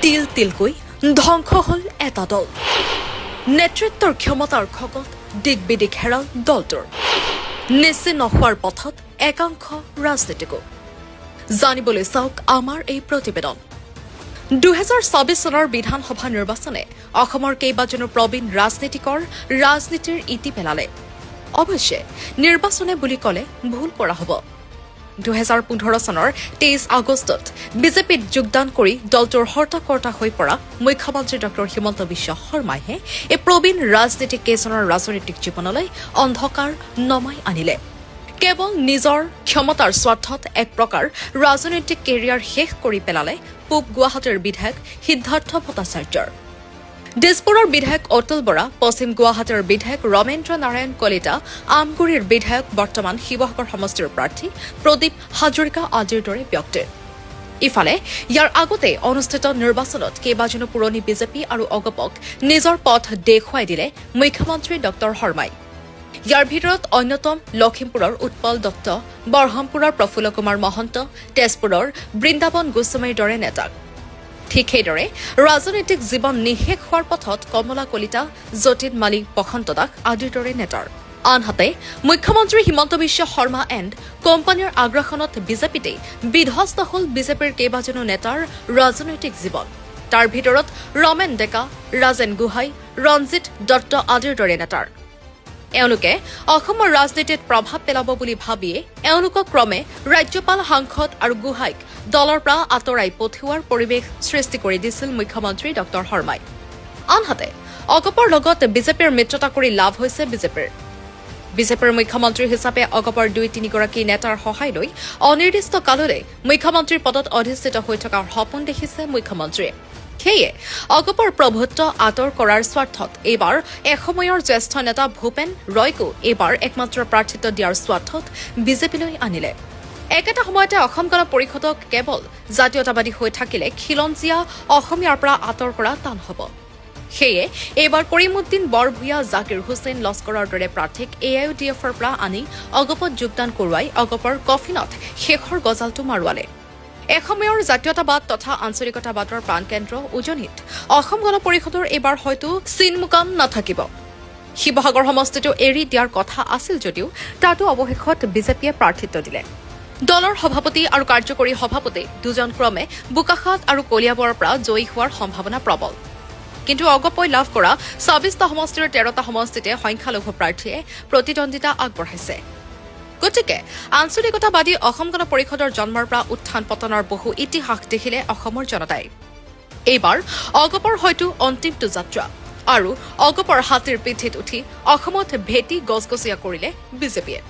তিল তিলকৈ ধ্বংস হল এটা দল নেতৃত্বৰ ক্ষমতাৰ খগত দিক বিদিক হেৰাল দলটোৰ নিশ্চিত নোহোৱাৰ পথত একাংশ ৰাজনীতিকো জানিবলৈ চাওক আমাৰ এই প্ৰতিবেদন 2024 চনৰ বিধানসভা নিৰ্বাচনে অসমৰ কেইবাজনো প্ৰবীণ ৰাজনীতিকৰ ৰাজনীতিৰ ইতি পেলালে অৱশ্যে নিৰ্বাচনে বুলি ক'লে ভুল কৰা হ'ব 2015 চনৰ 23 আগষ্টত বিজেপিত যোগদান কৰি দলটোৰ হৰ্তাকৰ্তা হৈ পৰা মুখ্যমন্ত্ৰী ডক্টৰ হিমন্ত বিশ্ব শৰ্মাইহে এই প্ৰবীণ ৰাজনীতিক কেইজনৰ ৰাজনৈতিক জীৱনলৈ অন্ধকাৰ নমাই আনিলে কেৱল নিজৰ ক্ষমতাৰ স্বাৰ্থত এক প্ৰকাৰ ৰাজনৈতিক কেৰিয়াৰ শেষ কৰি পেলালে পূব গুৱাহাটীৰ বিধায়ক সিদ্ধাৰ্থ ভট্টাচাৰ্যৰ দিছপুৰৰ বিধায়ক অতুল বৰা পশ্চিম গুৱাহাটীৰ বিধায়ক ৰমেন্দ্ৰ নাৰায়ণ কলিতা আমগুৰিৰ বিধায়ক বৰ্তমান শিৱসাগৰ সমষ্টিৰ প্ৰাৰ্থী প্ৰদীপ হাজৰিকা আদিৰ দৰে ব্যক্তিৰ ইফালে ইয়াৰ আগতে অনুষ্ঠিত নিৰ্বাচনত কেইবাজনো পুৰণি বিজেপি আৰু অগপক নিজৰ পথ দেখুৱাই দিলে মুখ্যমন্ত্ৰী ডক্টৰ শৰ্মাই ইয়াৰ ভিতৰত অন্যতম লখিমপুৰৰ উৎপল দত্ত বৰহমপুৰৰ প্ৰফুল্ল কুমাৰ মহন্ত তেজপুৰৰ বৃন্দাবন গোস্বামীৰ দৰে নেতাক ঠিক সেইদৰে ৰাজনৈতিক জীৱন নিশেষ হোৱাৰ পথত কমলা কলিতা যতীন মালিক বসন্ত দাস আদিৰ দৰে নেতাৰ আনহাতে মুখ্যমন্ত্ৰী হিমন্ত বিশ্ব শৰ্মা এণ্ড কোম্পানীৰ আগ্ৰাসনত বিজেপিতেই বিধ্বস্ত হল বিজেপিৰ কেইবাজনো নেতাৰ ৰাজনৈতিক জীৱন তাৰ ভিতৰত ৰমেন ডেকা ৰাজেন গোহাঁই ৰঞ্জিত দত্ত আদিৰ দৰে নেতাৰ এওঁলোকে অসমৰ ৰাজনীতিত প্ৰভাৱ পেলাব বুলি ভাবিয়ে এওঁলোকক ক্ৰমে ৰাজ্যপাল সাংসদ আৰু গোহাঁইক দলৰ পৰা আঁতৰাই পঠিওৱাৰ পৰিৱেশ সৃষ্টি কৰি দিছিল মুখ্যমন্ত্ৰী ডক্টৰ শৰ্মাই আনহাতে অগপৰ লগত বিজেপিৰ মিত্ৰতা কৰি লাভ হৈছে বিজেপিৰ মুখ্যমন্ত্ৰী হিচাপে অগপৰ 2-3 গৰাকী নেতাৰ সহায় লৈ অনিৰ্দিষ্ট কাললৈ মুখ্যমন্ত্ৰীৰ পদত অধিষ্ঠিত হৈ থকাৰ সপোন দেখিছে মুখ্যমন্ত্ৰীয়ে সেয়ে অগপৰ প্ৰভুত্ব আঁতৰ কৰাৰ স্বাৰ্থত এইবাৰ এসময়ৰ জ্যেষ্ঠ নেতা ভূপেন ৰয়কো এইবাৰ একমাত্ৰ প্ৰাৰ্থিত্ব দিয়াৰ স্বাৰ্থত বিজেপিলৈ আনিলে একেটা সময়তে অসম গণ পৰিষদক কেৱল জাতীয়তাবাদী হৈ থাকিলে খিলঞ্জীয়া অসমীয়াৰ পৰা আঁতৰ কৰা টান হ'ব সেয়ে এইবাৰ কৰিমুদ্দিন বৰভূঞা জাকিৰ হুছেইন লস্কৰৰ দৰে প্ৰাৰ্থীক AIUDFৰ পৰা আনি অগপত যোগদান কৰোৱাই অগপৰ কফিনত শেষৰ গজালটো মাৰোৱালে এসময়ৰ জাতীয়তাবাদ তথা আঞ্চলিকতাবাদৰ প্ৰাণকেন্দ্ৰ উজনিত অসম গণ পৰিষদৰ এইবাৰ হয়তো চিনমুকাম নাথাকিব শিৱসাগৰ সমষ্টিটো এৰি দিয়াৰ কথা আছিল যদিও তাতো অৱশেষত বিজেপিয়ে প্ৰাৰ্থিত্ব দিলে দলৰ সভাপতি আৰু কাৰ্যকৰী সভাপতি দুজন ক্ৰমে বোকাখাত আৰু কলিয়াবৰৰ পৰা জয়ী হোৱাৰ সম্ভাৱনা প্ৰবল কিন্তু অগপই লাভ কৰা ২৬টা সমষ্টিৰ ১৩টা সমষ্টিতে সংখ্যালঘু প্ৰাৰ্থীয়ে প্ৰতিদ্বন্দ্বিতা আগবঢ়াইছে গতিকে আঞ্চলিকতাবাদী অসম গণ পৰিষদৰ জন্মৰ পৰা উত্থান পতনৰ বহু ইতিহাস দেখিলে অসমৰ জনতাই এইবাৰ অগপৰ হয়তো অন্তিমটো যাত্ৰা আৰু অগপৰ হাতীৰ পিঠিত উঠি অসমত ভেটি গছগছীয়া কৰিলে বিজেপিয়ে